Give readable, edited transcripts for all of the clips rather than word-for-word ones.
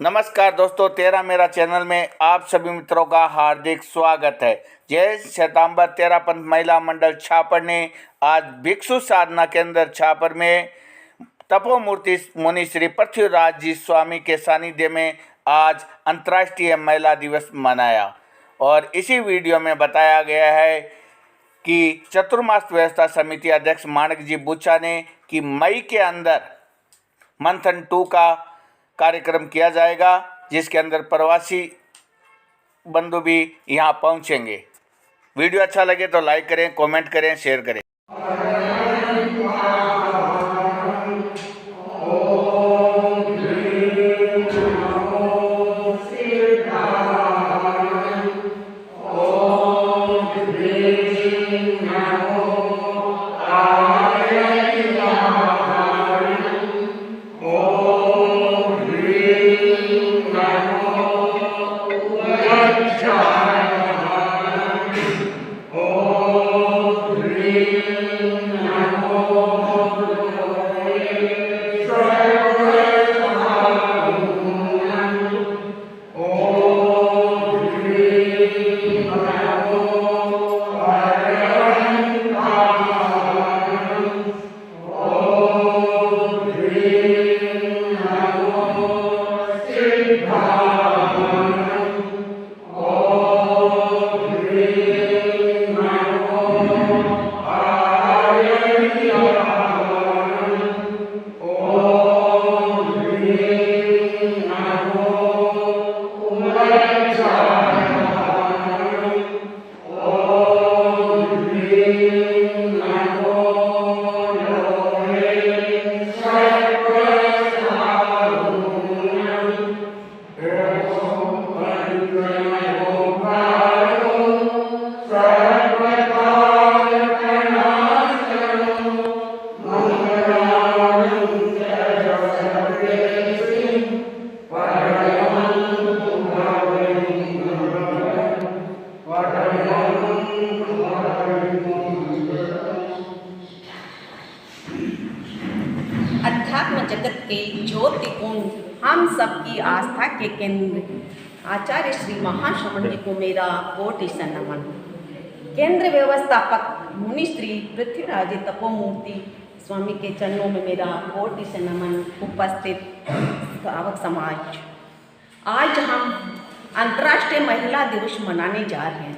नमस्कार दोस्तों, तेरा मेरा चैनल में आप सभी मित्रों का हार्दिक स्वागत है। जय श्वेतांबर तेरा पंथ महिला मंडल छापर ने आज भिक्षु साधना केंद्र छापर में तपोमूर्ति मुनि श्री पृथ्वीराज जी स्वामी के सानिध्य में आज अंतर्राष्ट्रीय महिला दिवस मनाया। और इसी वीडियो में बताया गया है कि चतुर्मास व्यवस्था समिति अध्यक्ष माणक जी बुच्चा ने कि मई के अंदर मंथन 2 का कार्यक्रम किया जाएगा, जिसके अंदर प्रवासी बंधु भी यहां पहुंचेंगे। वीडियो अच्छा लगे तो लाइक करें, कमेंट करें, शेयर करें। अध्यात्म जगत के ज्योति कुंड, हम सबकी आस्था के केंद्र आचार्य श्री महाश्रमण जी को मेरा कोटि से नमन। केंद्र व्यवस्थापक मुनि श्री पृथ्वीराज जी तपोमूर्ति स्वामी के चरणों में मेरा कोटि से नमन। उपस्थित श्रावक समाज, आज हम अंतर्राष्ट्रीय महिला दिवस मनाने जा रहे हैं।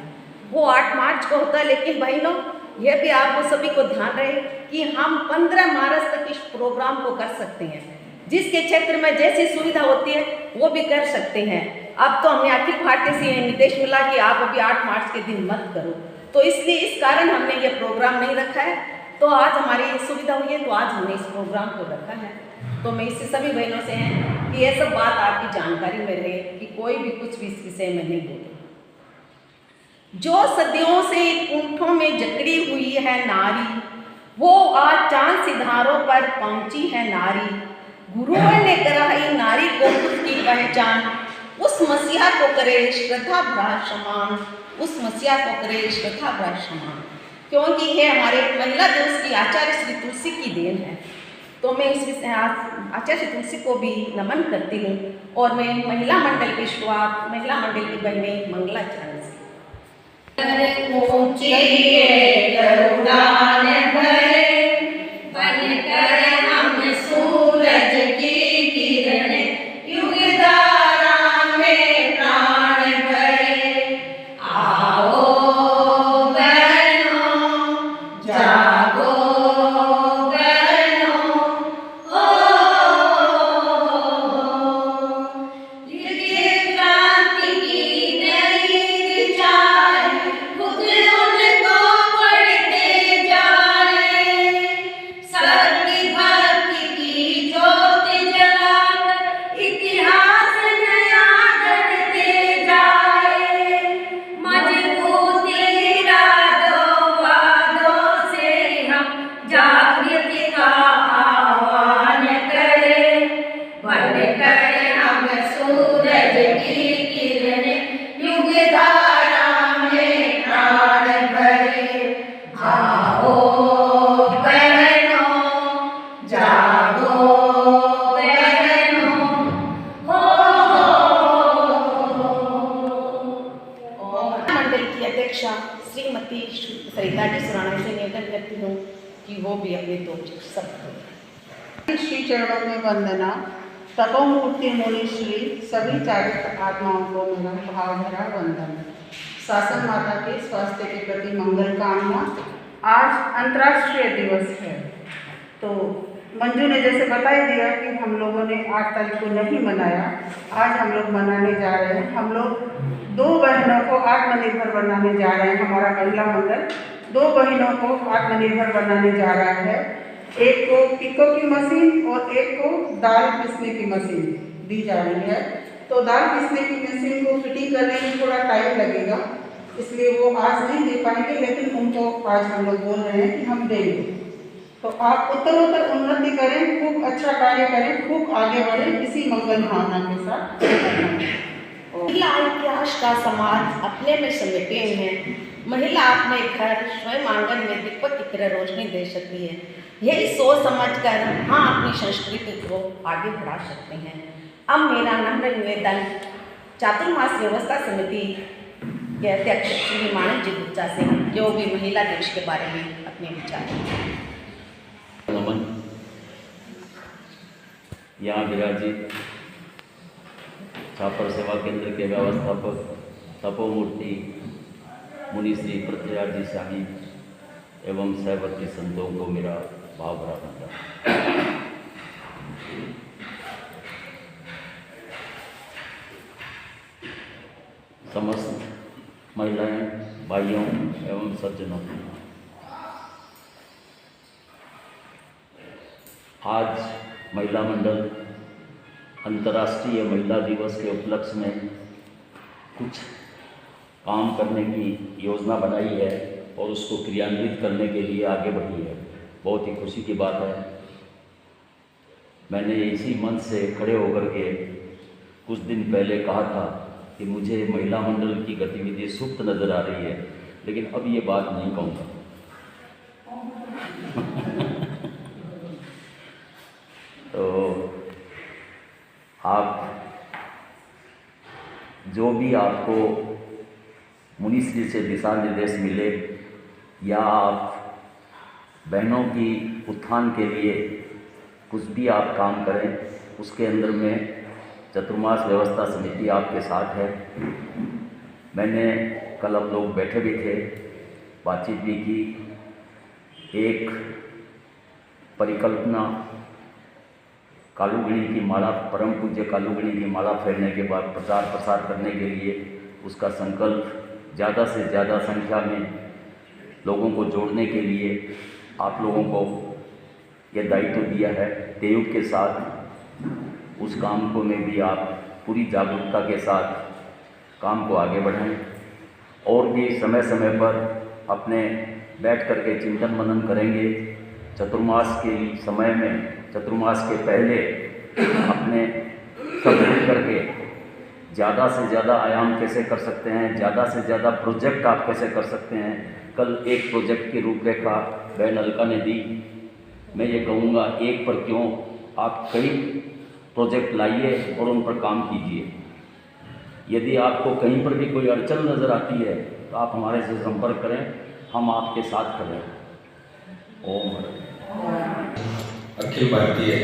वो 8 मार्च को होता है, लेकिन बहनों यह भी आप सभी को ध्यान रहे कि हम 15 मार्च तक इस प्रोग्राम को कर सकते हैं। जिसके क्षेत्र में जैसी सुविधा होती है वो भी कर सकते हैं। अब तो हमें अखिल भारतीय से निर्देश मिला कि आप अभी 8 मार्च के दिन मत करो, तो इसलिए इस कारण हमने ये प्रोग्राम नहीं रखा है। तो आज हमारी सुविधा हुई है, तो आज हमने इस प्रोग्राम को रखा है। तो मैं इससे सभी बहनों से हैं कि ये सब बात आपकी जानकारी में रहे कि कोई भी कुछ भी इस विषय में नहीं बोले। जो सदियों से कुंठों में जकड़ी हुई है नारी, वो आज चांद सितारों पर पहुंची है नारी। गुरुओं ने कराई नारी को उसकी पहचान, उस मसीहा को करे श्रद्धा भ्राजमान, उस मसीहा को करे श्रद्धा भ्राजमान। क्योंकि ये हमारे महिला दिवस की आचार्य श्री तुलसी की देन है। तो मैं इस विषय आचार्य श्री तुलसी को भी नमन करती हूँ। और मैं महिला मंडल की शुरुआत महिला मंडल की बहनें मंगलाचरण से। हम सूरज की किरण, युग धारा में प्राण भरे। आओ बहनों, जागो बहनों, ये क्रांति की नई दिशाएं खुद उनको पढ़ते जाए। सत्य भक्ति की ज्योति जलाकर इतिहास नया गढ़ते जाए। मजबूत इरादों वादों से हम जागृति का आह्वान करें। बनकर हम सूरज की किरण, युग धारा में प्राण भरे। आओ बहनों, जागो बहनों, हो अध्यक्षा श्रीमती सरिता जी सुराणा से निवेदन करती हूँ कि वो भी अपने 2 शब्द बोलें। श्री चरणों में वंदना। तपोमूर्ति मुनि श्री सभी चारित्र आत्माओं को मेरा भाव भरा वंदन। शासन माता के स्वास्थ्य के प्रति मंगल कामना। आज अंतर्राष्ट्रीय दिवस है, तो मंजू ने जैसे बता ही दिया कि हम लोगों ने 8 तारीख को नहीं मनाया, आज हम लोग मनाने जा रहे हैं। हम लोग 2 बहनों को आत्मनिर्भर बनाने जा रहे हैं। हमारा महिला मंडल 2 बहनों को आत्मनिर्भर बनाने जा रहा है। एक को पिको की मशीन और एक को दाल पीसने की मशीन दी जा रही है। तो दाल पीसने की मशीन को फिटिंग करने में थोड़ा टाइम लगेगा, इसलिए वो आज नहीं दे पाएंगे, लेकिन उनको आज हम लोग बोल रहे हैं कि हम देंगे। तो आप उत्तरोत्तर उन्नति करें, खूब अच्छा कार्य करें, खूब आगे बढ़ें, इसी मंगल भावना के साथ। महिला इतिहास का समाज अपने में समेटे हैं। महिला अपने घर स्वयं आंगन में दीपक की तरह रोशनी दे सकती है। यही सोच समझकर हम अपनी संस्कृति को आगे बढ़ा सकते हैं। अब मेरा नम्र निवेदन चातुर्मास व्यवस्था समिति के अध्यक्ष श्री मानव जी गुप्ता से, जो भी महिला दिवस के बारे में अपने विचार। नमन। यहाँ विराजित छापर सेवा केंद्र के व्यवस्थापक तपोमूर्ति मुनि श्री पृथ्वीराज जी शाही एवं सहवर्ती संतों को मेरा भाव भरा वंदन। समस्त महिलाएं, भाइयों एवं सज्जनों, आज महिला मंडल अंतर्राष्ट्रीय महिला दिवस के उपलक्ष्य में कुछ काम करने की योजना बनाई है और उसको क्रियान्वित करने के लिए आगे बढ़ी है। बहुत ही खुशी की बात है। मैंने इसी मंच से खड़े होकर के कुछ दिन पहले कहा था कि मुझे महिला मंडल की गतिविधि सुप्त नज़र आ रही है, लेकिन अब ये बात नहीं कहूँगा। तो आप जो भी आपको मुनिश्री से दिशा निर्देश मिले या आप बहनों की उत्थान के लिए कुछ भी आप काम करें, उसके अंदर में चतुर्मास व्यवस्था समिति आपके साथ है। मैंने कल हम लोग बैठे भी थे, बातचीत भी की। एक परिकल्पना कालूगणी की माला, परम पूज्य कालूगणी की माला फेरने के बाद प्रचार प्रसार करने के लिए उसका संकल्प ज़्यादा से ज़्यादा संख्या में लोगों को जोड़ने के लिए आप लोगों को यह दायित्व दिया है। तेयुग के साथ उस काम को में भी आप पूरी जागरूकता के साथ काम को आगे बढ़ाएं और भी समय समय पर अपने बैठ कर के चिंतन मनन करेंगे। चतुर्मास के समय में, चतुर्मास के पहले अपने सब मिल करके ज़्यादा से ज़्यादा आयाम कैसे कर सकते हैं, ज़्यादा से ज़्यादा प्रोजेक्ट आप कैसे कर सकते हैं। कल एक प्रोजेक्ट की रूपरेखा बहन अलका ने दी। मैं ये कहूँगा, एक पर क्यों, आप कई प्रोजेक्ट लाइए और उन पर काम कीजिए। यदि आपको कहीं पर भी कोई अड़चन नज़र आती है तो आप हमारे से संपर्क करें, हम आपके साथ खड़े हैं। ओम। अखिल भारतीय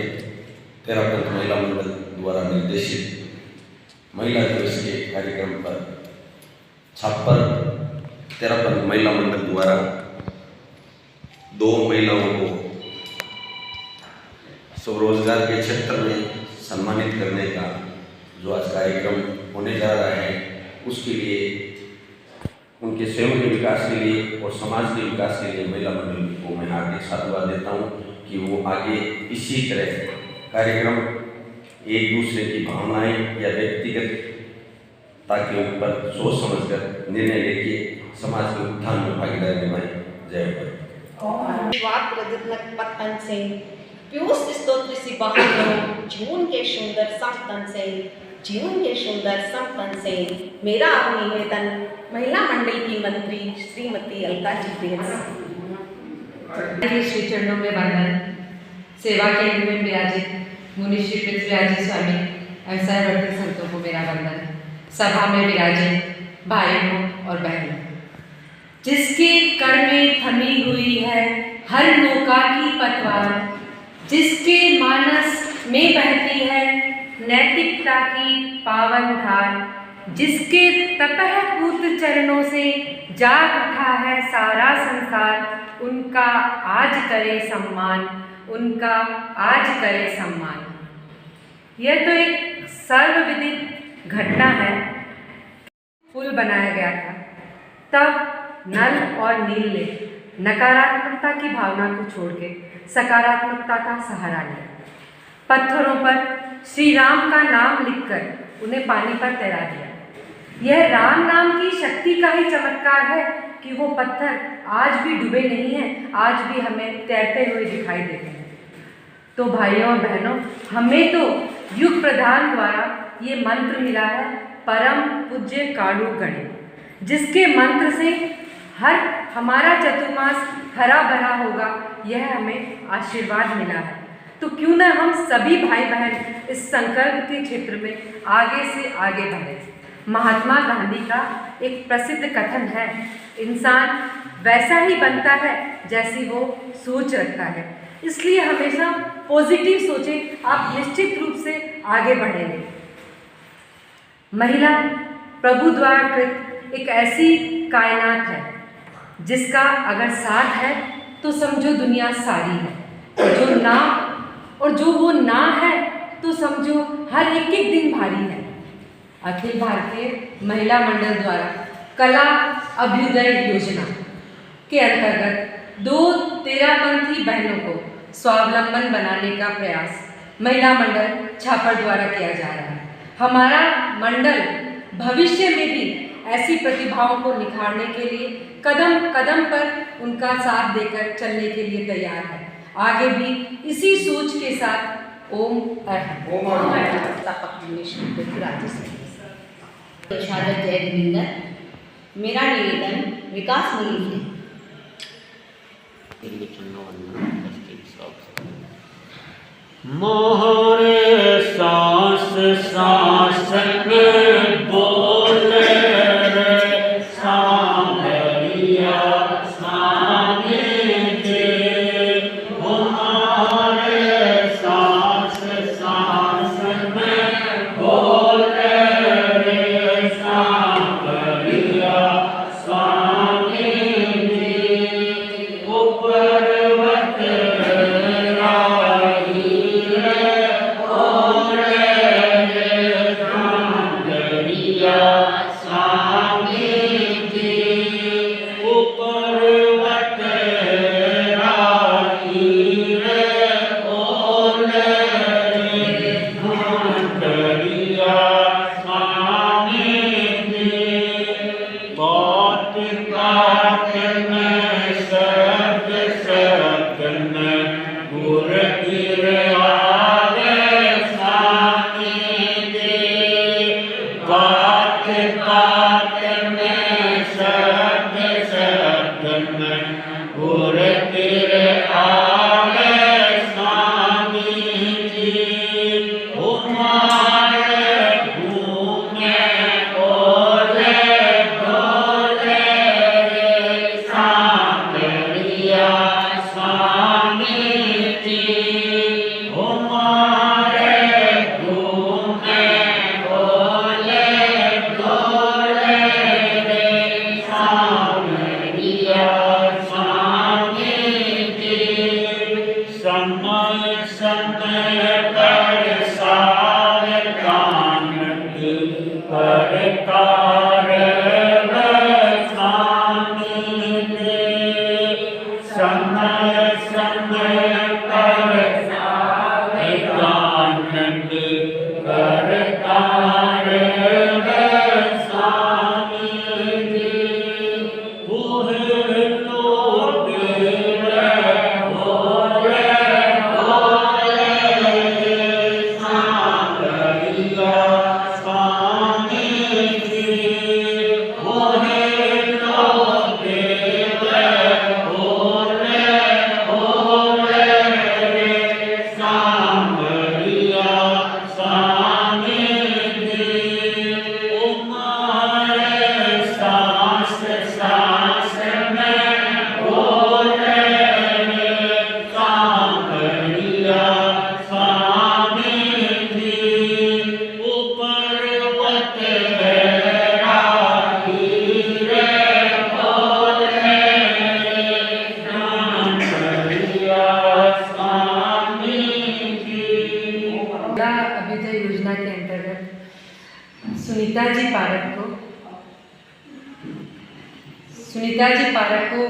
तेरापंथ महिला मंडल द्वारा निर्देशित महिला दिवस के कार्यक्रम पर छापर तेरापंथ महिला मंडल द्वारा 2 महिलाओं को स्वरोजगार के क्षेत्र में सम्मानित करने का जो आज कार्यक्रम होने जा रहा है, उसके लिए, उनके स्वयं के विकास के लिए और समाज के विकास के लिए महिला मंडल को मैं हार्दिक साधुवाद देता हूँ कि वो आगे इसी तरह कार्यक्रम एक दूसरे की भावनाएं या व्यक्तिगतता के ऊपर सोच समझकर निर्णय लेके समाज के उत्थान में भागीदारी निभाएं। जय पतन से पीयूष स्तोत्र से बहानो जीवन के सुंदर संतन से, जीवन के सुंदर संतन से मेरा अब निवेदन महिला मंडल की मंत्री श्रीमती अलका जी के श्री चरणों में वंदन। सेवा केंद्र में विराजित मुनि श्री पृथ्वीराज जी स्वामी एवं सहवर्ती संतों को मेरा वंदन। सभा में विराजित भाइयों और बहनों, जिसके कण में थमी हुई है हर नौका की पतवार, जिसके मानस में बहती है नैतिकता की पावन धार, जिसके तपःपूत चरणों से जाग उठा है सारा संसार, उनका आज करे सम्मान, उनका आज करे सम्मान। यह तो एक सर्वविदित घटना है। पुल बनाया गया था, तब नल और नील ने नकारात्मकता की भावना को छोड़ के सकारात्मकता का सहारा लिया। पत्थरों पर श्री राम का नाम लिखकर उन्हें पानी पर तैरा दिया। यह राम नाम की शक्ति का ही चमत्कार है कि वो पत्थर आज भी डूबे नहीं हैं, आज भी हमें तैरते हुए दिखाई देते हैं। तो भाइयों और बहनों, हमें तो युग प्रधान द्वारा ये मंत्र मिला है, परम पूज्य काड़ू गणे, जिसके मंत्र से हमारा चतुर्मास हरा भरा होगा, यह हमें आशीर्वाद मिला है। तो क्यों न हम सभी भाई बहन इस संकल्प के क्षेत्र में आगे से आगे बढ़े। महात्मा गांधी का एक प्रसिद्ध कथन है, इंसान वैसा ही बनता है जैसी वो सोच रखता है। इसलिए हमेशा पॉजिटिव सोचें, आप निश्चित रूप से आगे बढ़ेंगे। महिला प्रभु द्वारा कृत एक ऐसी कायनात है जिसका अगर साथ है तो समझो दुनिया सारी है, और जो वो ना है तो समझो हर एक एक दिन भारी है। अखिल भारतीय महिला मंडल द्वारा कला अभ्युदय योजना के अंतर्गत 2 तेरापंथी बहनों को स्वावलंबन बनाने का प्रयास महिला मंडल छापर द्वारा किया जा रहा है। हमारा मंडल भविष्य में भी ऐसी प्रतिभाओं को निखारने के लिए कदम कदम पर उनका साथ देकर चलने के लिए तैयार है। आगे भी इसी सोच के साथ ओम शहादत जय देविंदर। मेरा निवेदन विकास मूली है। मोहरे सांस सांस में बोले रे सांवरिया स्वामी जी, हमारे सांस सांस में बोले रे सांवरिया स्वामी जी, ऊपर स्वामी सुनीता जी पारक को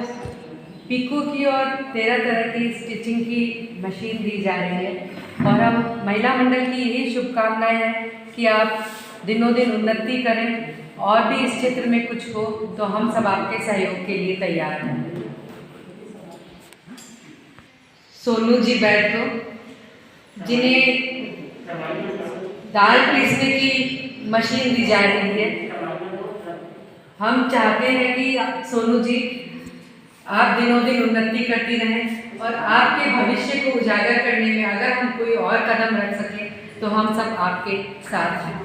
पिको की और 13 तरह की स्टिचिंग की मशीन दी जा रही है और हम महिला मंडल की यही शुभकामनाएं हैं कि आप दिनों दिन उन्नति करें और भी इस क्षेत्र में कुछ हो तो हम सब आपके सहयोग के लिए तैयार हैं। सोनू जी बैठ को जिन्हें दाल पीसने की मशीन दी जा रही है। हम चाहते हैं कि सोनू जी आप दिनों दिन उन्नति करती रहें और आपके भविष्य को उजागर करने में अगर हम कोई और कदम रख सकें तो हम सब आपके साथ हैं।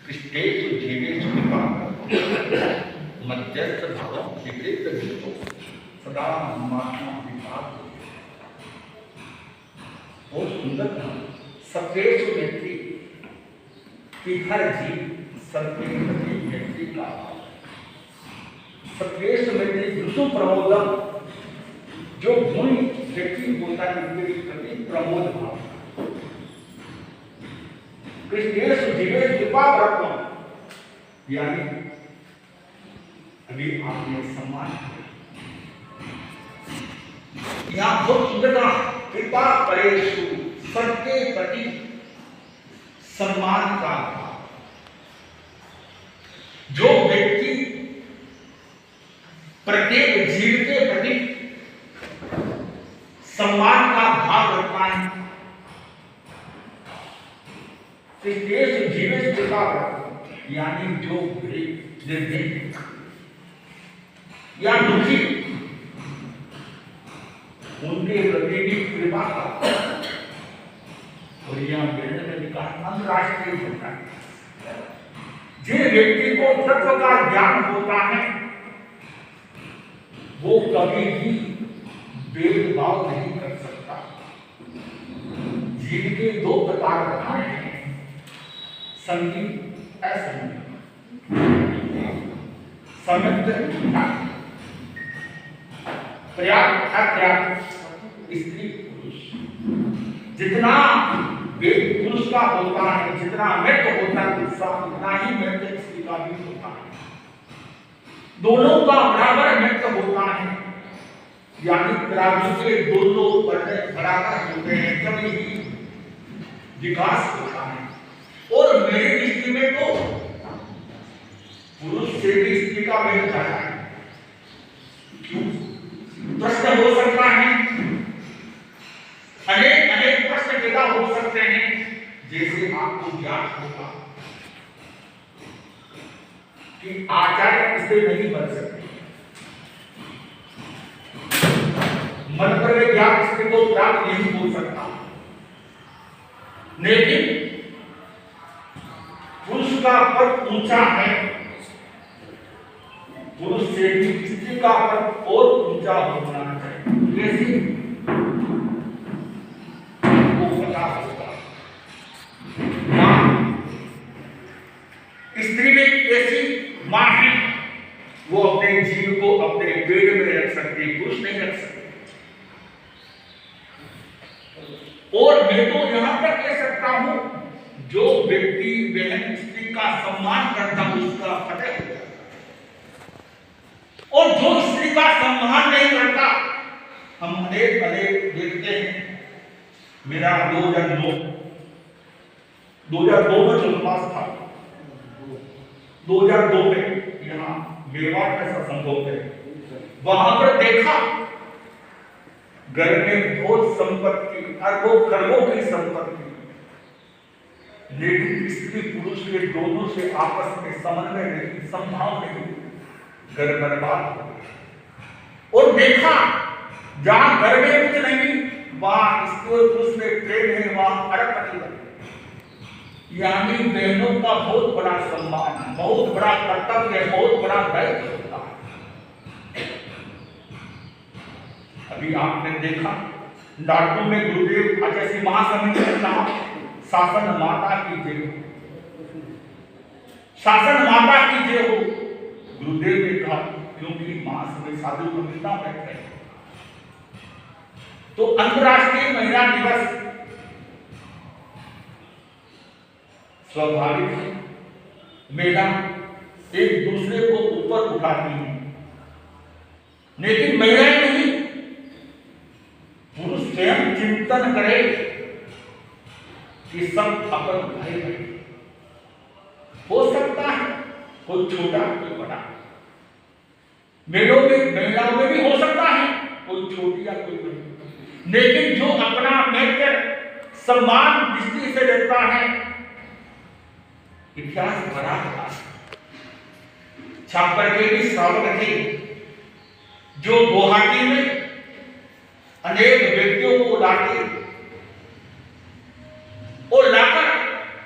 कृष्णेषु जीवेषु मध्यस्थ भावं विपरीत गीतो सदा महात्मा विभाग। बहुत सुंदर था। सत्वेषु मैत्री कि हर जीव सबके प्रति मैत्री का भाव। सत्वेषु मैत्री विष्णु प्रमोदम, जो गुण व्यक्ति होता है उनके प्रति प्रमोद भाव। कृष्णेषु जीवेषु कृपावृत्तम, यानी अभी आपने सम्मान यहाँ बहुत सुंदर कृपा परेषु, सबके प्रति सम्मान का भाव। जो व्यक्ति प्रत्येक जीव के प्रति सम्मान का भाव रखता है, कृष्णेषु जीवेषु कृपावृत्तम, यानी जो निर्भीक या दुखी उनके प्रति भी कृपा का। और यहाँ गणित में लिखा अंतरराष्ट्रीय होता है। जिस व्यक्ति को तत्व का ज्ञान होता है वो कभी भी भेदभाव नहीं कर सकता। जीव के दो प्रकार बताए हैं, संगीत असंगीत। संगीत पर्याप्त अपर्याप्त, स्त्री पुरुष। जितना वेद पुरुष का होता है, जितना मृत होता है उत्साह, उतना ही मृत स्त्री का भी होता है। दोनों का बराबर मृत होता है, यानी तराजू के दोनों पलड़े बराबर होते हैं, तभी विकास होता है। और मेरी दृष्टि में तो पुरुष से भी स्त्री का मेल जाता है। क्यों? प्रश्न हो सकता है, अनेक प्रश्न पैदा हो सकते हैं, जैसे आपको ज्ञान होगा कि आचार्य इससे नहीं बन सकते, मंत्र में ज्ञान इसके को प्राप्त नहीं हो सकता। लेकिन पुरुष का पद ऊंचा है, पुरुष से भी स्त्री का पद और ऊंचा होना चाहिए। कैसे वो पता होगा। मां, स्त्री में ऐसी मां है वो अपने जीव को अपने पेट में रख सकती है, पुरुष नहीं रख सकते। और मैं तो यहां तक कह सकता हूं, जो व्यक्ति बहन स्त्री का सम्मान करता है उसका फतेह होता है, और जो स्त्री का सम्मान नहीं करता, हम अनेक देखते हैं। मेरा 2002 में जन्मवास था। 2002 में यहाँ मेवाड़ में सत्संग होते, वहां पर देखा घर में बहुत संपत्ति, अरबों खरबों की संपत्ति, लेकिन स्त्री पुरुष के दोनों से आपस में समन्वय नहीं, संभाव नहीं, घर बर्बाद हो गया। और देखा जहां घर में कुछ नहीं, वहां स्त्री पुरुष में प्रेम है, वहां अरबपति बने। यानी बहनों का बहुत बड़ा सम्मान, बहुत बड़ा कर्तव्य, बहुत बड़ा दायित्व होता है। अभी आपने देखा नाटू में गुरुदेव आचार्य महासमिति ने कहा, शासन माता की जय हो, शासन माता की जय हो। गुरुदेव ने कहा क्योंकि मास में साधु को मिलना बैठे। तो अंतरराष्ट्रीय महिला दिवस स्वाभाविक है, महिला एक दूसरे को ऊपर उठाती है, लेकिन महिलाएं नहीं, पुरुष स्वयं चिंतन करे कि सब अपन भाई भाई। हो सकता है कोई छोटा कोई बड़ा, महिलाओं में भी हो सकता है कोई छोटी या कोई बड़ी, लेकिन जो अपना मित्र सम्मान दृष्टि से लेता है, इतिहास बड़ा था। छापर के भी श्रावक थे जो गुवाहाटी में अनेक व्यक्तियों को लाते और लाकर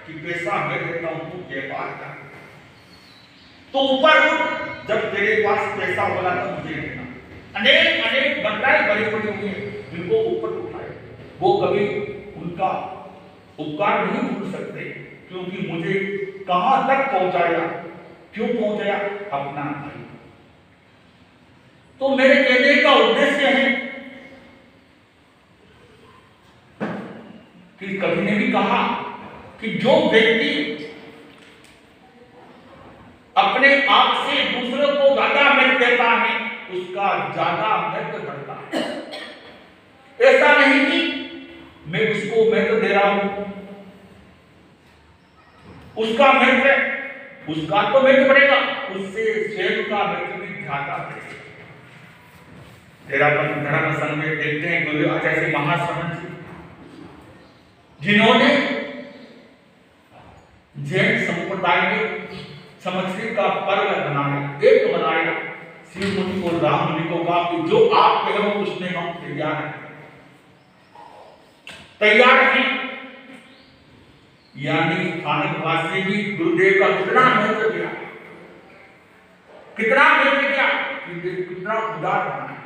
कि पैसा मैं देता हूं तू व्यापार कर, तो ऊपर उठ, जब तेरे पास पैसा होगा तो मुझे देना। अनेक घटनाएं बड़ी बड़ी हुई हैं जिनको ऊपर उठाए, वो कभी उनका उपकार नहीं भूल सकते, क्योंकि मुझे कहां तक पहुंचाया, क्यों पहुंचाया, अपना भाई। तो मेरे कहने का उद्देश्य है कि कवि ने भी कहा कि जो व्यक्ति अपने आप से दूसरों को ज्यादा महत्व देता है, उसका ज्यादा महत्व बढ़ता है। ऐसा नहीं कि मैं उसको महत्व दे रहा हूं, उसका तो महत्व बढ़ेगा, उससे स्वयं का महत्व भी ज्यादा बढ़ेगा। तेरापन धर्म संघ में देखते हैं गुरु आचार्य महाश्रवण जी, जिन्होंने जैन संप्रदाय में संवत्सरी का पर्व बनाया, शिव मुनि को राम मुनि को कहा कि जो आप कहो उसमें हम तैयार हैं। यानी स्थानिक वासी भी गुरुदेव का कितना महत्व दिया, कितना उदार बना है।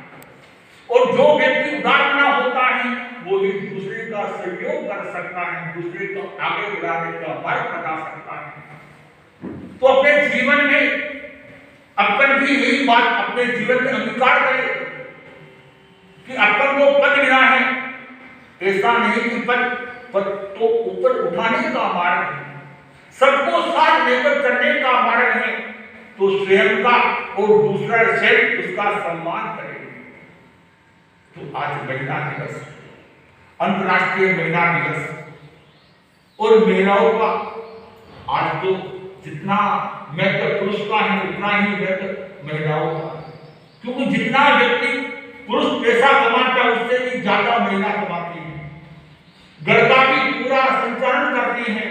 और जो व्यक्ति उदार बना होता है वो एक दूसरे का सहयोग कर सकता है, दूसरे को आगे बढ़ाने का मार्ग बता सकता है। तो अपने जीवन में अपन भी यही बात अपने जीवन में अंगीकार करें कि अपन को पद मिला है, ऐसा नहीं कि पद तो ऊपर उठाने का मार्ग है, सबको साथ लेकर चलने का मार्ग है। तो स्वयं का और दूसरा स्वयं उसका सम्मान करें। तो आज महिला दिवस, अंतर्राष्ट्रीय महिला दिवस, और महिलाओं का आज तो जितना महत्व पुरुष का है उतना ही महत्व महिलाओं का, क्योंकि जितना व्यक्ति पुरुष पैसा कमाता है उससे भी ज्यादा महिला कमाती है, घर का भी पूरा संचालन करती है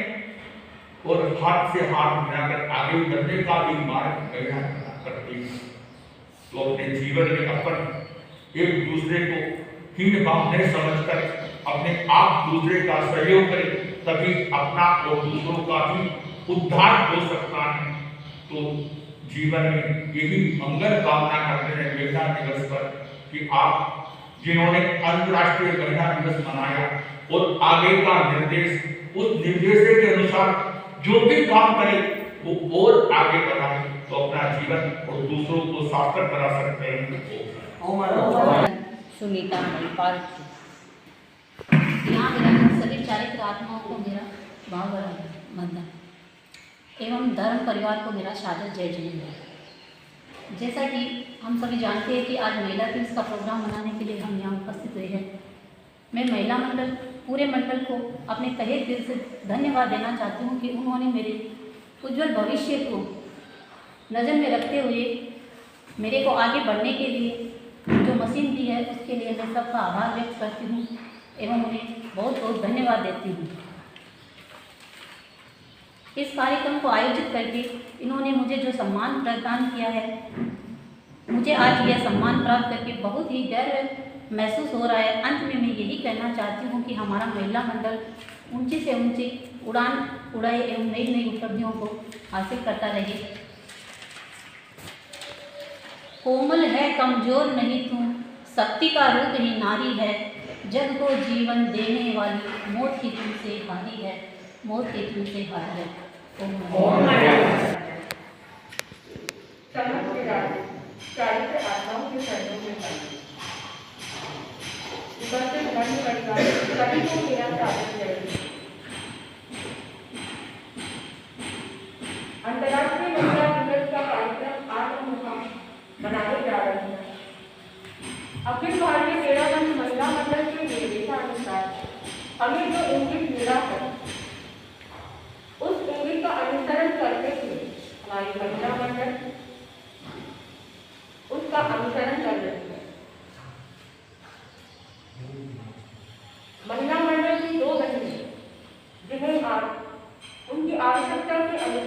और हाथ से हाथ मिलाकर आगे बढ़ने का भी मार्ग महिला करती है। तो अपने जीवन में अपन एक दूसरे को हीन भाव नहीं समझकर अपने आप दूसरे का सहयोग करें, तभी अपना और दूसरों का भी उद्धार हो सकता है। तो जीवन में यही मंगल कामना करते हैं महिला दिवस पर कि आप जिन्होंने अंतर्राष्ट्रीय महिला दिवस मनाया और आगे का निर्देश, उस निर्देश के अनुसार जो भी काम करे वो और आगे बढ़ाए, तो अपना जीवन और दूसरों को सार्थक बना सकते हैं। सुनीता महिपाल यहाँ विराजमान सभी चारित्र आत्माओं को मेरा भाव भरा वंदन एवं धर्म परिवार को मेरा सादर जय जय। जैसा कि हम सभी जानते हैं कि आज महिला दिवस का प्रोग्राम मनाने के लिए हम यहाँ उपस्थित हुए हैं। मैं महिला मंडल, पूरे मंडल को अपने तहे दिल से धन्यवाद देना चाहती हूँ कि उन्होंने मेरे उज्जवल भविष्य को नज़र में रखते हुए मेरे को आगे बढ़ने के लिए जो मशीन दी है उसके लिए मैं सबका आभार व्यक्त करती हूँ एवं उन्हें बहुत बहुत धन्यवाद देती हूँ। इस कार्यक्रम को आयोजित करके इन्होंने मुझे जो सम्मान प्रदान किया है, मुझे आज यह सम्मान प्राप्त करके बहुत ही गर्व महसूस हो रहा है। अंत में मैं यही कहना चाहती हूँ कि हमारा महिला मंडल ऊंची से ऊंची उड़ान उड़ाए एवं नई नई उपलब्धियों को हासिल करता रहे। कोमल है कमजोर नहीं तू, शक्ति का रूप ही नारी है, जग को जीवन देने वाली मौत की तुम से हारी है, मौत की तुम से हारी है। चारित्र आत्माओं के शरणों में उपस्थित धर्म परिवार सभी को मेरा सादर जय।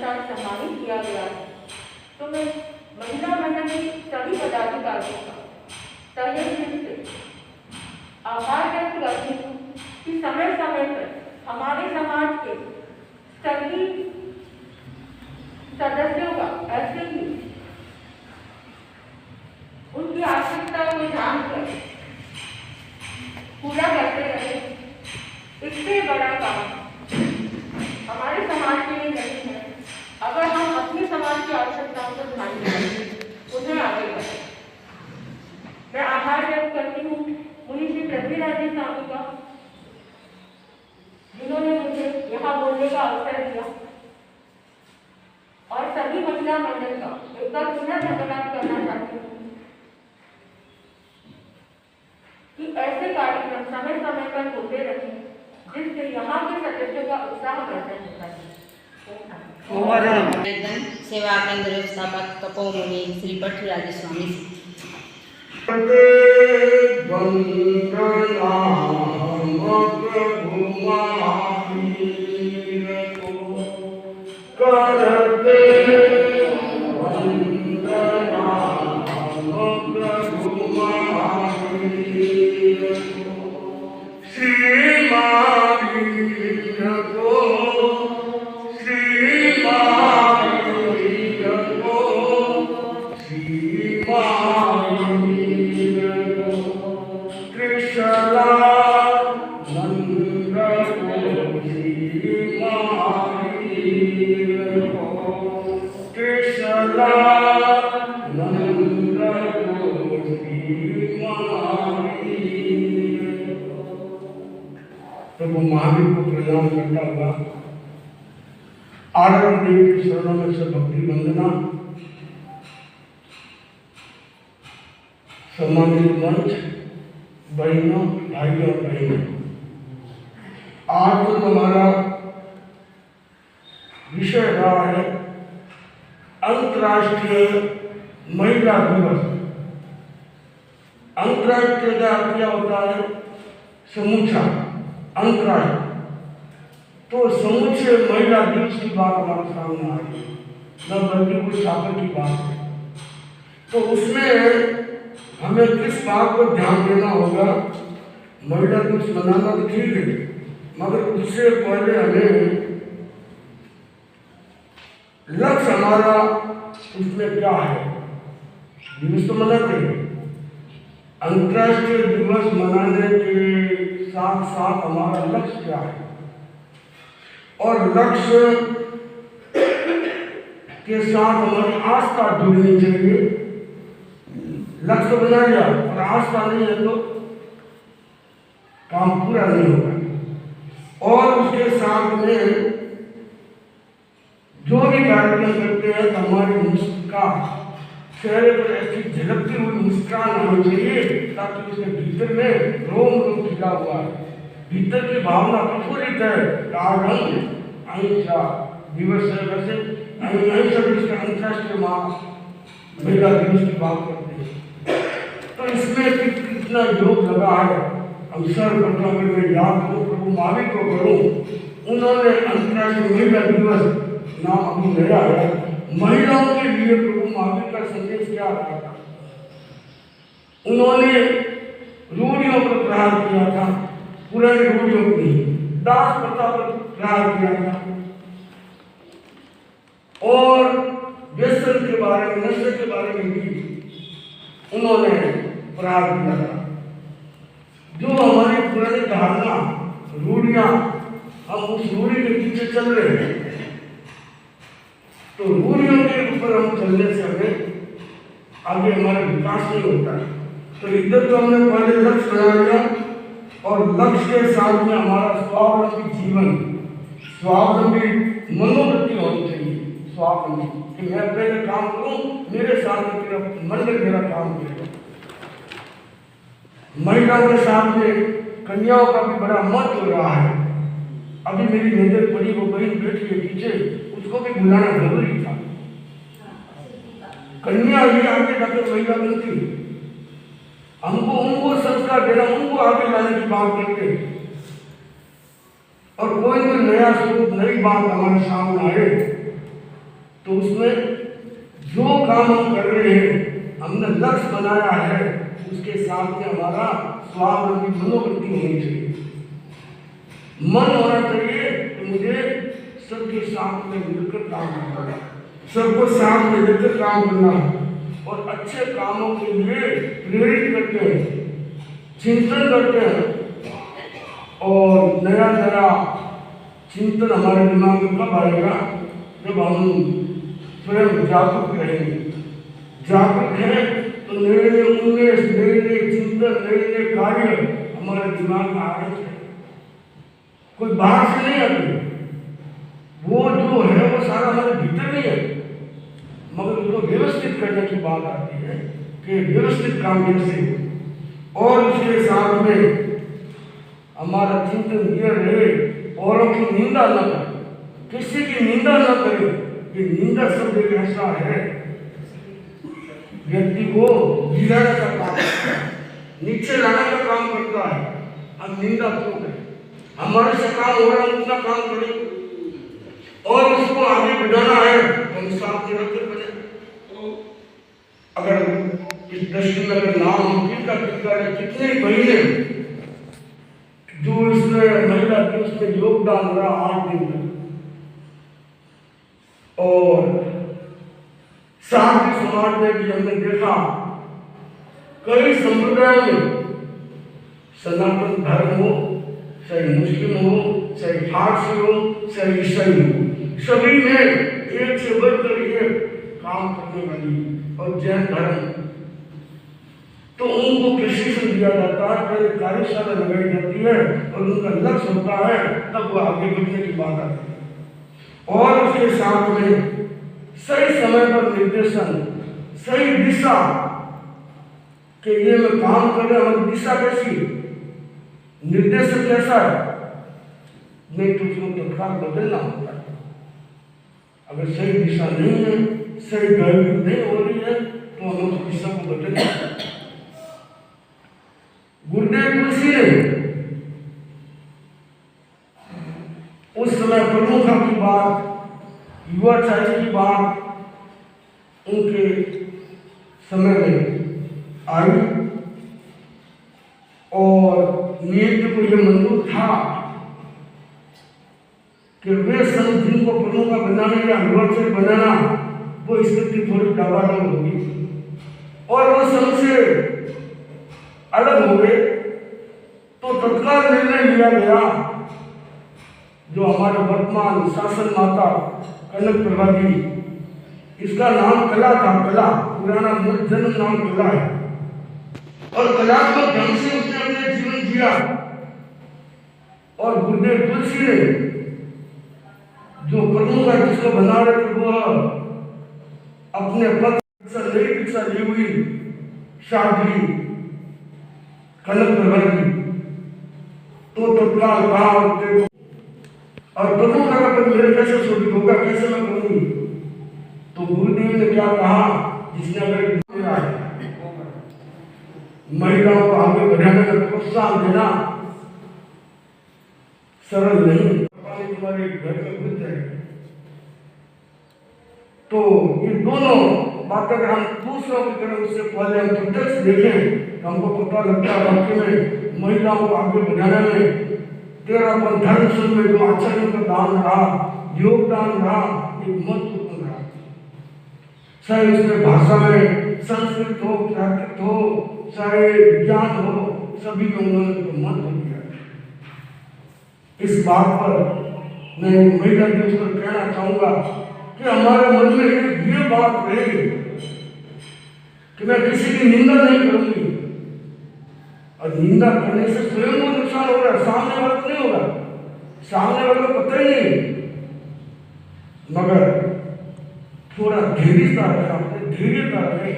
अनुसार सम्मानित किया गया है, तो मैं महिला मंडल की सभी पदाधिकारियों का तहे दिल से आभार व्यक्त करती हूँ कि समय समय पर हमारे समाज के सभी सदस्यों का ऐसे ही उनकी आवश्यकताओं को जानकर पूरा करते रहे। इससे बड़ा काम हमारे समाज के लिए नहीं है अगर हम अपने समाज की आवश्यकताओं को ध्यान दें, उन्हें आगे बढ़ें। मैं आभार व्यक्त करती हूँ मुनि श्री पृथ्वीराज जी स्वामी का, जिन्होंने मुझे यहाँ बोलने का अवसर दिया, और सभी महिला मंडल का एक बार पुनः धन्यवाद करना चाहती हूँ कि ऐसे कार्यक्रम समय समय पर होते रहे जिससे यहाँ के सदस्यों का उत्साह वर्धन होता है। सेवा केंद्र व्यवस्थापक तपोमुनि श्री पृथ्वीराज स्वामी प्रभु महावीर को प्रणाम करता हुआ आनंद देव के शरणों में से भक्ति वंदना। सम्मानित मंच, बहनों, भाइयों और बहनों, आज तो हमारा विषय रहा है अंतर्राष्ट्रीय महिला दिवस। अंतर्राष्ट्रीय का अर्थ क्या होता है? समूचा अंतराष्ट्रीय। तो समूचे महिला दिवस की बात हमारे सामने आ रही है, न बल्कि कोई छापर की बात है। तो उसमें हमें किस बात को ध्यान देना होगा? महिला दिवस मनाना तो ठीक है, मगर उससे पहले हमें लक्ष्य हमारा उसमें क्या है? दिवस तो मनाते हैं, अंतर्राष्ट्रीय दिवस मनाने के साथ साथ हमारा लक्ष्य क्या है? और लक्ष्य के साथ हमारी आस्था जुड़नी चाहिए। लक्ष्य बना लिया और आस्था नहीं है तो काम पूरा नहीं होगा। और उसके साथ में जो भी कार्यक्रम करते हैं तो हमारी मुस्कान, चेहरे पर ऐसी झलकती हुई मुस्कान होनी चाहिए ताकि उसके भीतर में रोम रोम खिला हुआ है, भीतर की भावना प्रफुल्लित है। आज हम अहिंसा दिवस है, वैसे अहिंसा दिवस का अंतर्राष्ट्रीय महिला दिवस की बात करते हैं, तो इसमें कितना योग लगा है। हम सर्वप्रथम मैं याद करूँ प्रभु महावीर को करूँ, उन्होंने अंतर्राष्ट्रीय महिला दिवस नाम अभी नया है, महिलाओं के लिए प्रभु महावीर का संदेश क्या रहा था? उन्होंने रूढ़ियों पर प्रहार किया था, पुरानी रूढ़ियों को नहीं, दास प्रथा पर प्रहार किया था, और व्यसन के बारे में, नशे के बारे में भी उन्होंने प्रहार किया था। जो हमारी पुरानी धारणा, रूढ़ियां, हम उस रूढ़ी के पीछे चल रहे हैं, तो रूढ़ियों के ऊपर हम चलने से हमें आगे हमारा विकास नहीं होता है। तो इधर तो हमने पहले लक्ष्य बना लिया, और लक्ष्य के साथ में हमारा स्वावलंबी जीवन, स्वावलंबी मनोवृत्ति होनी चाहिए। स्वावलंबी कि मैं पहले काम करूं, मेरे साथ मेरा मंडल मेरा काम करेगा। महिलाओं के साथ में कन्याओं का भी बड़ा महत्व हो रहा है। अभी मेरी नजर पड़ी, वो बहन बैठी है पीछे, उसको भी बुलाना जरूरी था। कन्या ही आगे जाकर महिला बनती है, हमको उनको संस्कार देना, उनको आगे लाने की बात करते हैं। और कोई नया स्वरूप, नई बात हमारे सामने आए तो उसमें जो काम हम कर रहे हैं, हमने लक्ष्य बनाया है, उसके साथ में हमारा स्वावलंबी मनोवृत्ति होनी चाहिए। मन होना चाहिए कि मुझे सबके साथ में मिलकर काम करना है, सबको साथ में लेकर काम करना है और अच्छे कामों के लिए प्रेरित करते हैं, चिंतन करते हैं। और नया नया चिंतन हमारे दिमाग में कब आएगा? जब हम स्वयं जागरूक रहेंगे। जागरूक हैं तो नए नए उन्मेष, नए नए चिंतन, नए नए कार्य हमारे दिमाग में आ रहे हैं। कोई बाहर से नहीं आती, वो जो है वो सारा हमारे भीतर नहीं है, मगर उसको व्यवस्थित करने की बात आती है कि व्यवस्थित काम कैसे हो। और उसके साथ में हमारा चिंतन ये रहे, औरों की निंदा न करें, किसी की निंदा न करें। ये निंदा शब्द एक ऐसा है व्यक्ति को गिराने का काम करता है, नीचे लाने का काम करता है। हम निंदा क्यों करें? हमारे से काम हो रहा है उतना काम करें और उसको आगे बढ़ाना है तो हम साथ में रखकर बने। अगर इस दृष्टि में अगर नाम किनका कितने महीने जो इसमें महिला की उसमें योगदान रहा 8 दिन तक, और साथ समाज में भी हमने देखा कई संप्रदायों में, सनातन धर्म हो, चाहे मुस्लिम हो, चाहे फारसी हो, चाहे ईसाई हो, सभी में एक से बढ़कर एक काम करने वाली। और जैन धर्म तो उनको प्रशिक्षण दिया जाता है, पहले कार्यशाला लगाई जाती है और उनका लक्ष्य होता है, तब वो आगे बढ़ने की बात आती है। और उसके साथ में सही समय पर निर्देशन, सही दिशा कि ये मैं काम कर रहा हूँ, दिशा कैसी, निर्देशन कैसा है, नहीं तो उसको तत्काल बदलना होता है। अगर सही दिशा नहीं है, सही गाइड नहीं हो रही है, तो हमें उस दिशा को बदलना है। गुरुदेव तुलसी ने उस समय प्रमुखा की बात, युवाचार्य की बात उनके समय में आई और नीति को यह मंजूर था कि वे सब जिनको प्रमुखा बनाने या युवाचार्य बनाना, वो स्थिति थोड़ी डावाडोल होगी और वो सबसे अलग हो गए। तो तत्काल निर्णय लिया गया, जो हमारे वर्तमान शासन माता कनक प्रभा जी, इसका नाम कला था, कला पुराना मूल जन्म नाम कला है और कलात्मक ढंग से उसने अपने जीवन जिया। और गुरुदेव तुलसी ने जो प्रमुख है जिसको बना रहे थे, वो अपने पत्र नई दीक्षा ली हुई शादी कनक प्रभा जी, तो तत्काल कहा और प्रभु का पद मेरे कैसे शोभित होगा, कैसे मैं करूंगी? तो गुरुदेव ने क्या कहा, जिसने अगर महिलाओं को आगे बढ़ाने में प्रोत्साहन देना सरल नहीं, तुम्हारे घर में घुस जाएगा। तो ये दोनों बातें अगर हम दूसरों की तरह उससे पहले हम प्रत्यक्ष देखें तो हमको पता लगता है वाकई में महिलाओं को आगे बढ़ाने में तेरापन धर्म संघ में जो आचार्यों का दान रहा, योगदान रहा, एक महत्वपूर्ण रहा। चाहे उसमें भाषा में संस्कृत हो, प्राकृत हो, चाहे विज्ञान हो, सभी में उन्होंने तो महत्व दिया। इस बात पर मैं महिला दिवस पर कहना चाहूंगा कि हमारे मन में ये बात रहेगी कि मैं किसी की निंदा नहीं करूंगी, और निंदा करने से स्वयं को नुकसान हो रहा है, सामने वाले को नहीं होगा, सामने वाले को पता ही नहीं। मगर थोड़ा धैर्यता रखें, धैर्यता रखें।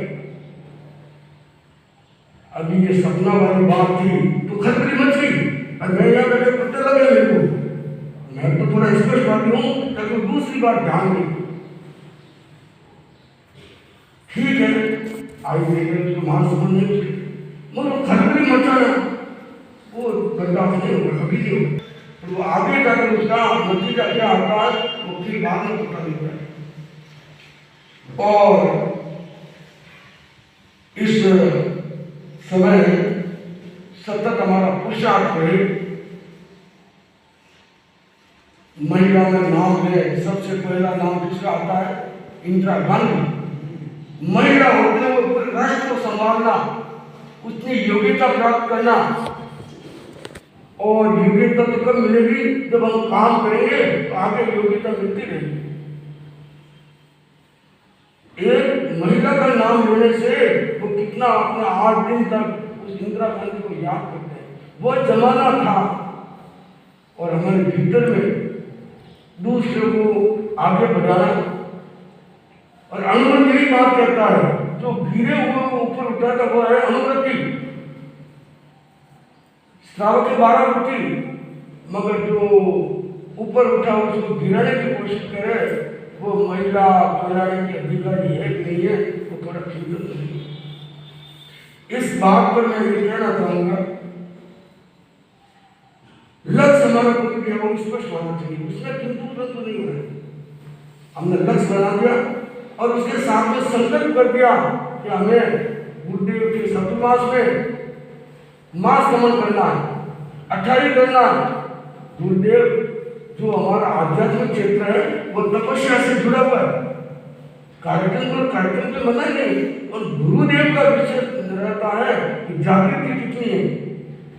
अभी ये सपना वाली बात थी तो खतरी मच गई, और मैं यहाँ बैठे पता लगे मेरे को, मैं तो थोड़ा स्पष्ट बात हूँ ताकि दूसरी बात ध्यान दें। ठीक है, आई देखिए तो मान समझ मगर खतरी मचाना वो बर्दाश्त नहीं होगा, कभी नहीं होगा। तो वो आगे जाकर उसका नतीजा क्या आता है वो फिर बाद में पता नहीं है। और इस समय सतत हमारा पुरुषार्थ रहे। महिला में नाम है, सबसे पहला नाम किसका आता है? इंदिरा गांधी। महिला होते हुए पूरे राष्ट्र को संभालना, उतनी योग्यता प्राप्त करना, और योग्यता तो कब मिलेगी? जब हम काम करेंगे तो आगे योग्यता मिलती रहेगी। एक महिला का नाम लेने से वो कितना अपना 8 दिन तक उस इंदिरा गांधी को याद करते हैं। वो जमाना था, और हमारे भीतर में दूसरे को आगे बढ़ाना, और अनुव्रत यही बात कहता है, जो गिरे हुए को ऊपर उठाता वो है अनुव्रति। श्रावक की 12 रोटी, मगर जो ऊपर उठा उसको गिराने की कोशिश करे, वो महिला कहलाने की अधिकारी है कि नहीं है, वो थोड़ा चिंतित नहीं। इस बात पर मैं ये कहना चाहूंगा, लक्ष्य हमारा कोई भी है वो स्पष्ट होना चाहिए, उसमें किंतु परंतु नहीं होना। हमने लक्ष्य बना दिया और उसके साथ में संकल्प कर दिया कि हमें गुरुदेव के चतुर्मास में मास गमन करना है, 28 करना है। गुरुदेव जो हमारा आध्यात्मिक क्षेत्र है वो तपस्या से जुड़ा हुआ है। कार्यक्रम पे मना नहीं, और गुरुदेव का विषय रहता है कि जागृति कितनी है,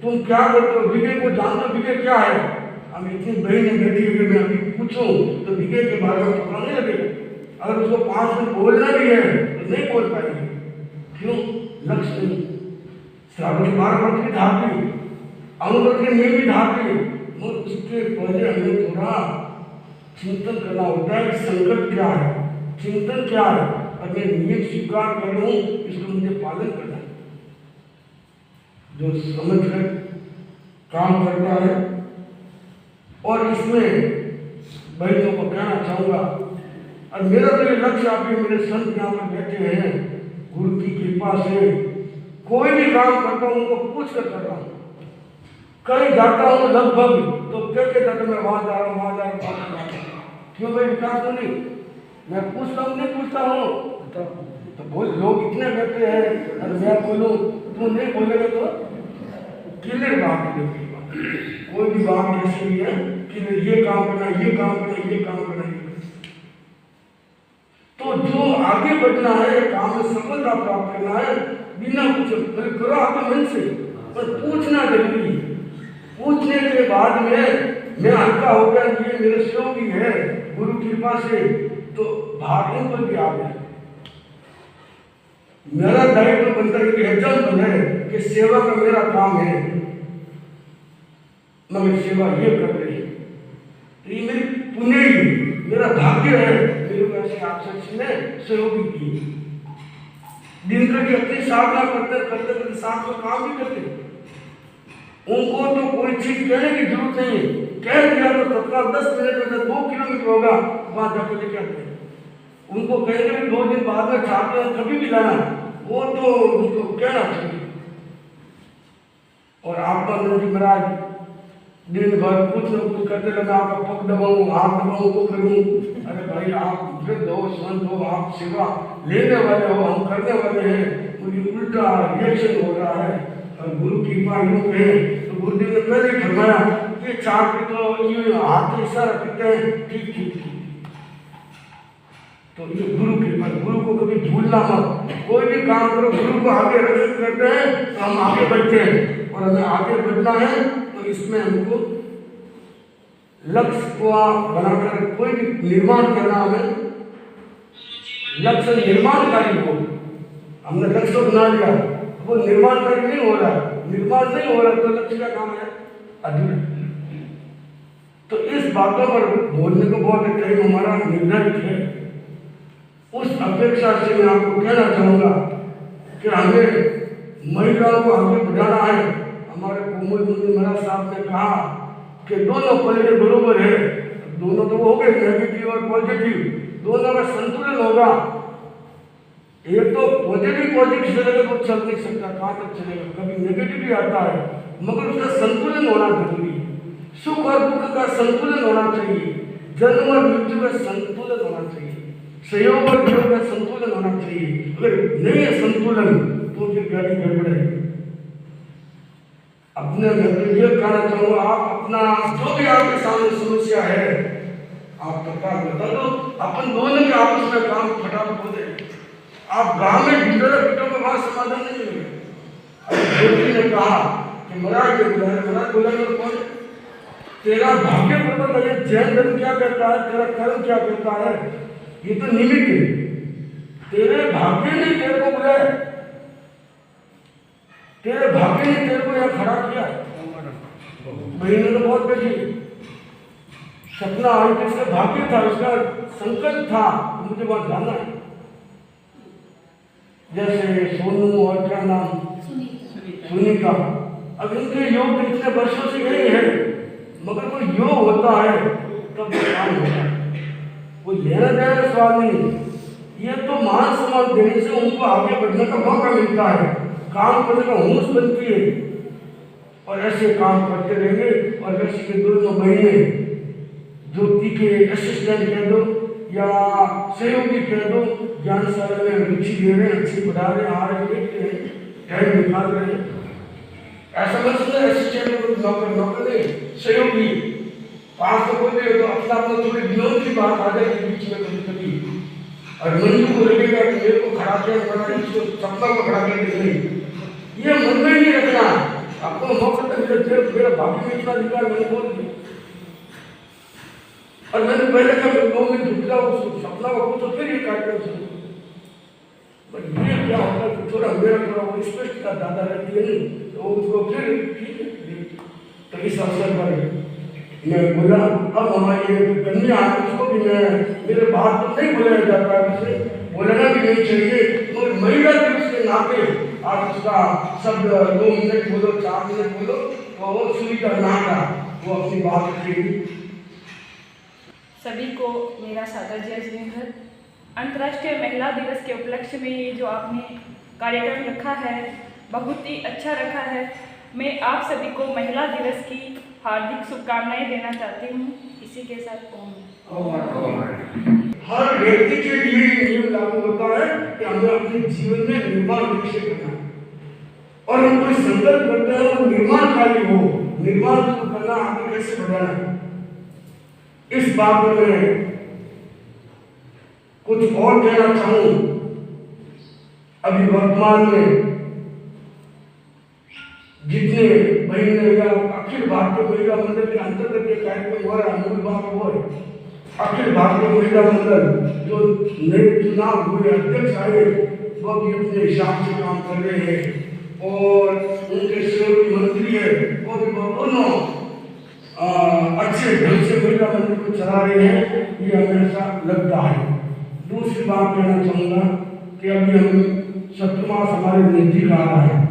तुम क्या करते हो, विवेक को जानते हो, विवेक क्या है। हम इतनी बहनें बैठी हुई, मैं अभी पूछूं तो विवेक के बारे में पता नहीं लगेगा। अगर उसको 5 मिनट बोलना भी है तो नहीं बोल पाएंगे। क्यों? लक्ष्य नहीं। श्रावण 12 व्रत की धार ली, अनुव्रत के नियम भी धार ली, और उसके पहले हमें थोड़ा चिंतन करना होता है। संकट क्या है, चिंतन क्या है, और मैं नियम स्वीकार कर लूँ, इसको मुझे पालन करना है। जो समझ कर काम करता है, और इसमें बहनों को कहना चाहूँगा, और मेरा तो ये लक्ष्य, आप ये मेरे संत यहाँ पर बैठे हैं, गुरु की कृपा से कोई भी काम करता हूँ उनको पूछ कर कर रहा हूँ। कहीं जाता हूँ लगभग तो क्या कहता था, मैं वहाँ जा रहा हूँ, वहाँ जा रहा हूँ। क्यों भाई? विकास तो नहीं, मैं पूछता हूँ, नहीं पूछता हूँ तो बोल। लोग इतने बैठे हैं, और मैं बोलूँ तू नहीं बोलेगा तो क्लियर बात है। कोई भी बात ऐसी भी है कि ये काम करना, ये काम करना, ये काम करना, तो जो आगे बढ़ना है, काम में सफलता प्राप्त करना है, बिना पूछे करो आपके मन से, पर पूछना जरूरी है। पूछने के बाद में मैं हल्का हो गया, ये मेरे सहयोगी है गुरु कृपा से, तो भाग्यों पर भी आ गया। मेरा दायित्व बनता है कि एग्जाम्पल है कि सेवा का मेरा काम है, मगर सेवा ये कर रही है, तो ये मेरी पुण्य ही, मेरा भाग्य है। मेरे को ऐसे आपसे ने सहयोगी की, दिन की अपनी साधना करते करते करते साथ में काम भी करते। उनको तो कोई चीज कहने की जरूरत नहीं है, कह दिया तो तत्काल 10 मिनट में 2 किलोमीटर होगा, वहां जाकर लेके आते हैं। उनको कहेंगे 2 दिन बाद में चाहते हैं कभी भी लाना, वो तो उनको कहना चाहिए। और आत्मानंद जी महाराज दिन भर कुछ न कुछ करते रहे, आपका पग दबाऊँ, हाथ दबाऊँ, वो करूँ। अरे भाई, आप वृद्ध हो, संत हो, आप सेवा लेने वाले हो, हम करने वाले हैं, मुझे उल्टा रिएक्शन हो रहा है। और गुरु की कृपा यूँ कहे तो गुरुदेव ने पहले ही फरमाया ये चार पे तो यूँ हाथ से इशारा करते हैं, ठीक ठीक ठीक। तो ये गुरु कृपा, गुरु को कभी भूलना मत। कोई भी काम करो, गुरु को आगे रख करते हैं तो हम आगे बढ़ते हैं, और हमें आगे बढ़ना है तो इसमें हमको लक्ष्य को बनाकर कोई भी निर्माण करना, हमें लक्ष्य निर्माणकारी हो। हमने लक्ष्य बना लिया, वो निर्माणकारी नहीं हो रहा, निर्माण नहीं हो रहा तो लक्ष्य का काम है अधूरा। तो इस बातों पर बोलने को बहुत टाइम हमारा निर्धारित है। उस अपेक्षा से मैं आपको कहना चाहूँगा कि हमें महिलाओं को आगे बढ़ाना है। हमारे कोमल मुनि महाराज साहब ने कहा कि दोनों पलड़े बरोबर है, दोनों तो हो गए नेगेटिव और पॉजिटिव, दोनों का संतुलन होगा। एक तो पॉजिटिव चलेगा तो चल नहीं सकता, कहाँ तक चलेगा, कभी नेगेटिव भी आता है, मगर उसका संतुलन होना जरूरी है। सुख और दुख का संतुलन होना चाहिए, जन्म और मृत्यु का संतुलन होना चाहिए, सहयोग और वियोग का संतुलन होना चाहिए। अगर नहीं है संतुलन तो फिर गाड़ी गड़बड़ है। अपने ये कहना चाहूँगा, आप अपना जो भी आपके सामने समस्या है आप प्रकार बता दो, अपन दोनों के आपस में काम फटाफट हो जाए। आप गांव में ढिंडोरे के बाद समाधान नहीं मिलेगा। ज्योति ने कहा कि महाराज बोला तो कौन तेरा भाग्य पर्वत है, जैन धर्म क्या कहता है, तेरा कर्म क्या कहता है, ये तो निमित्त है। तेरे भाग्य ने तेरे को बुलाया, तेरे भाग्य ने तेरे को यहाँ खड़ा किया। बहन तो बहुत बेटी सपना आई, किसका भाग्य था, उसका संकल्प था मुझे वहां जाना है। जैसे सोनू और क्या नाम सुनीता, अब इनके योग इतने वर्षों से यही है, मगर कोई योग होता है तब काम होता है, कोई लेना देना सवाल नहीं। ये तो मान सम्मान देने से उनको आगे बढ़ने का मौका मिलता है, काम करने का हुम्मस बनती है, और ऐसे काम करते रहेंगे। और वैसे के दोनों बहने ज्योति के असिस्टेंट कह दो या सहयोगी कह दो, ज्ञानशाला में रुचि ले रहे हैं, अच्छी पढ़ा रहे हैं, आ रहे देखते हैं, टाइम निकाल रहे हैं। ऐसा मत समझो असिस्टेंट को नौकर नहीं, सहयोगी पास में कोई भी तो अपना अपना थोड़ी विनोद की बात आ जाएगी बीच में कभी कभी, और मंजू को लगेगा कि मेरे को खड़ा किया, इसको सपना को खड़ा करके नहीं, ये मन में नहीं रखना। आपको मौका मेरा भाभी में इतना निकाल मैंने बोल दिया, और मैंने पहले कहा 2 मिनट रुक जाओ, सपना को पूछो फिर ये कार्यक्रम शुरू। ये क्या होता है, थोड़ा मेरा थोड़ा वो स्पष्टता ज़्यादा रहती है नहीं, तो उसको फिर ठीक है। तो इस अवसर पर मैं बोला, अब हमारी कन्या है उसको भी मैं मेरे बात तो नहीं बोला जाता है, उसे बोलना भी नहीं चाहिए, तो महिला दिवस के नाते आप उसका सब 2 मिनट बोलो, 4 मिनट बोलो, तो वो सुविधा ना का वो अपनी बात रखेगी। सभी को मेरा सादर जय जिनेंद्र। अंतर्राष्ट्रीय महिला दिवस के उपलक्ष्य में ये जो आपने कार्यक्रम रखा है बहुत ही अच्छा रखा है। मैं आप सभी को महिला दिवस की हार्दिक शुभकामनाएं देना चाहती हूँ। इसी के साथ हर व्यक्ति के लिए नियम लागू होता है कि हमें अपने जीवन में निर्माण कैसे करना है, और हम कोई संकल्प करते हैं और निर्माण कार्य हो, निर्माण को करना आगे कैसे बढ़ाना है। इस बात में मैं कुछ और कहना चाहूँ। अभी वर्तमान में जितने महीने या अखिल भारतीय महिला मंडल के अंतर्गत ये कार्यक्रम हो रहा है, मूल बात वो है अखिल भारतीय महिला मंडल जो नए चुनाव हुए अध्यक्ष आए वो भी अपने हिसाब से काम कर रहे हैं, और उनके सहयोगी मंत्री है वो भी दोनों अच्छे ढंग से महिला मंडल को चला रहे हैं, ये हमेशा लगता है। दूसरी बात कहना चाहूँगा कि अभी हम 7वां हमारे नजदीक आ रहा है,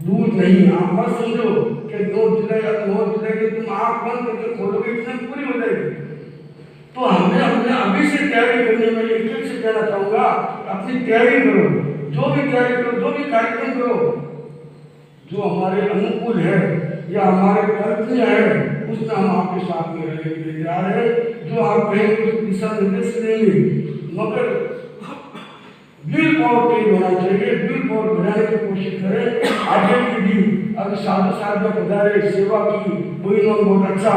दूर नहीं। आप मत समझो कि 9 जुलाई या 9 जुलाई के तुम आँख बंद करके खोलोगे इतने पूरी हो जाएगी। तो हमें अपने अभी से तैयारी करने में एक से कहना चाहूँगा, अपनी तैयारी करो, जो भी तैयारी करो, जो भी कार्यक्रम करो, जो हमारे अनुकूल है या हमारे कल्पनीय है उसमें हम आपके साथ में रहने जा रहे हैं। जो आप कहेंगे उस दिशा निर्देश देंगे, मगर बिल पावर तेज होना चाहिए, बिल पावर बढ़ाने की कोशिश करें। आगे की भी अभी साधु साहब ने पधारे सेवा की, बहनों ने बहुत अच्छा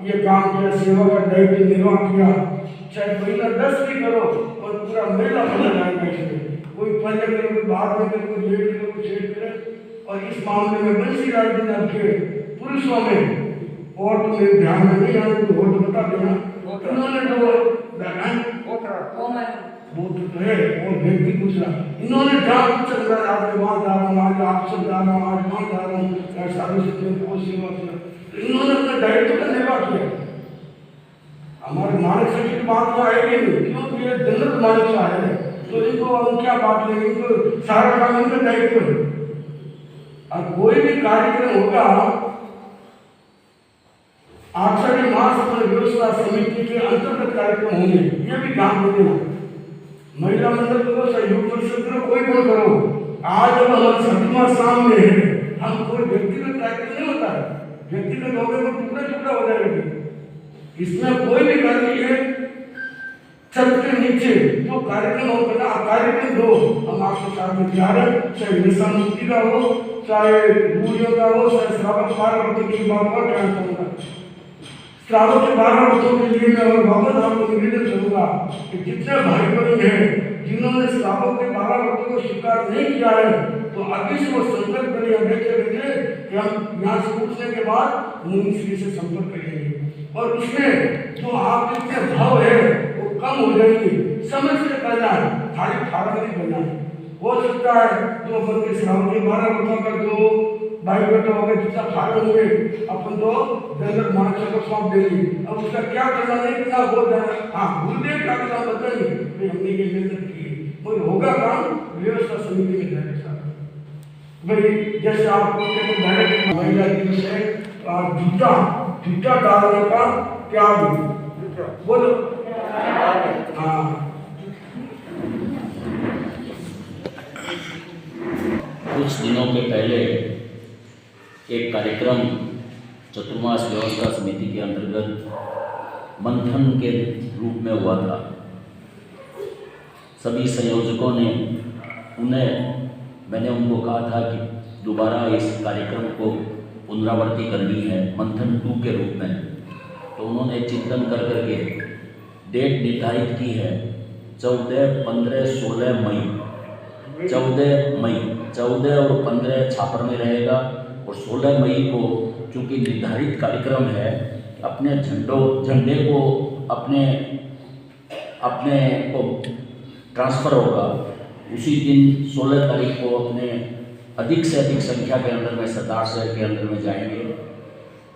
ये काम किया, सेवा का दायित्व निर्वाह किया। चाहे महीना 10 भी करो और पूरा मेला बना जाएगा इसमें, कोई पहले करे, कोई बाद में करे, कोई लेट करे, कोई सेट करे। और इस मामले में बंसी राज जी ने के पुरुषों में और तुम्हें ध्यान में नहीं आने को वोट बता देना, उन्होंने जो वो तो है और व्यक्ति पूछना, इन्होंने जहाँ कुछ चल रहा है आज वहाँ जा रहा हूँ, आज आप सब जा रहा हूँ, आज वहाँ जा रहा हूँ, साधु संतों को सेवा किया, तो इन्होंने अपना दायित्व का निर्वाह किया। हमारे मानक से की बात तो आएगी नहीं, क्योंकि ये जनरल मानक से आए हैं, तो इनको हम क्या बात लेंगे, इनको सारा काम इनका दायित्व है। अब कोई भी कार्यक्रम होगा आषाढ़ी मास में व्यवस्था समिति के अंतर्गत कार्यक्रम होंगे, ये भी ध्यान देना। महिला मंडल करो, सहयोग परिषद करो, कोई भी करो, आज अब हमारा 7वां सामने है, हम कोई व्यक्तिगत कार्यक्रम नहीं होता है, व्यक्तिगत हो गए तो टुकड़ा टुकड़ा हो जाएगा। इसमें कोई भी कार्य है छत के नीचे जो कार्यक्रम होगा ना, कार्यक्रम दो हम आपके सामने तैयार है, चाहे निशा मुक्ति का हो, चाहे भूलियों का हो, चाहे श्रावक 12 व्रतों की बात पर क्या करूँगा। श्रावक के 12 व्रतों के लिए मैं और वापस आपको निवेदन करूँगा कि जितने भाई बहन हैं जिन्होंने श्रावक के 12 व्रतों को स्वीकार नहीं किया है, तो अभी से वो संकल्प करें या बैठे बैठे कि हम यहाँ से उठने के बाद मुनि श्री से संपर्क करेंगे और उसमें जो आपके इतने भाव है वो कम हो जाएंगे। समझ के करना है, खाली ठाड़ा नहीं करना है। हो सकता है जो अपन के श्रावक के 12 व्रतों का जो भाई बेटा होगा जितना फाड़े होंगे अपन तो दंडक महाराज को सौंप देंगे। अब उसका क्या करना नहीं कितना हो जाए। हाँ, गुरुदेव का काम बताइए कि हमने ये मेहनत की और होगा काम व्यवस्था समिति में जाएगा साहब। भाई जैसे आपको कहते डायरेक्ट महिला दिवस है, जूता डालने का क्या बोलो। हाँ, कुछ दिनों के पहले एक कार्यक्रम चतुर्मास व्यवस्था समिति के अंतर्गत मंथन के रूप में हुआ था। सभी संयोजकों ने मैंने उनको कहा था कि दोबारा इस कार्यक्रम को पुनरावृत्ति करनी है मंथन 2 के रूप में। तो उन्होंने चिंतन कर करके डेट निर्धारित की है 14, 15, 16 मई। 14 और 15 छापर में रहेगा और 16 मई को चूँकि निर्धारित कार्यक्रम है, अपने झंडे को अपने को ट्रांसफ़र होगा। उसी दिन 16 तारीख को अपने अधिक से अधिक संख्या के अंदर में सरदार शहर के अंदर में जाएंगे,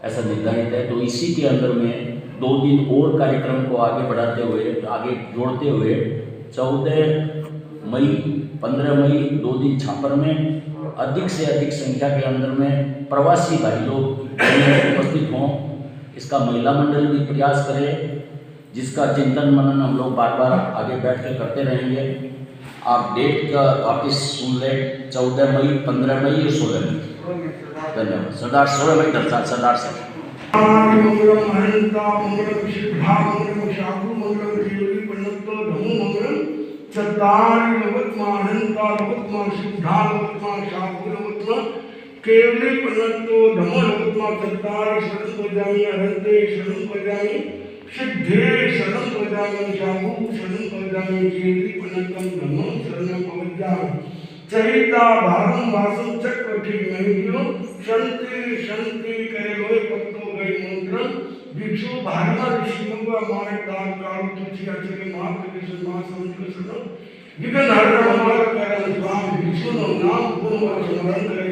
ऐसा निर्धारित है। तो इसी के अंदर में 2 दिन और कार्यक्रम को आगे बढ़ाते हुए, आगे जोड़ते हुए 14 मई, 15 मई 2 दिन छापर में अधिक से अधिक संख्या के अंदर में प्रवासी भाई लोग उपस्थित हों। इसका महिला मंडल भी प्रयास करे, जिसका चिंतन मनन हम लोग बार बार आगे बैठ कर करते रहेंगे। आप डेट का वापिस सुन लें, 14 मई, 15 मई और 16 मई। धन्यवाद। सरदार 16 मई सरदार से चतारी लवत्मा अनंता लवत्मा सिद्धा लवत्मा शाहु लवत्मा केवली पन्नतो धमो लवत्मा चतारी शरण बजाई अनंते शरण बजाई सिद्धे शरण बजाई शाहु शरण बजाई केवली पन्नतम धमो शरण बजाई चरिता भारम वासम चक्रवर्ती महियो शांति शांति करे लोए पत्तो गई मंत्र भिक्षु भारत ऋषि मंगवा मारे दान काल तुझी अचले महाप्रभु सम्मान समझ कर सुनो विघ्न हर मंगल करे स्वामी भिक्षु नाम गुण स्मरण करे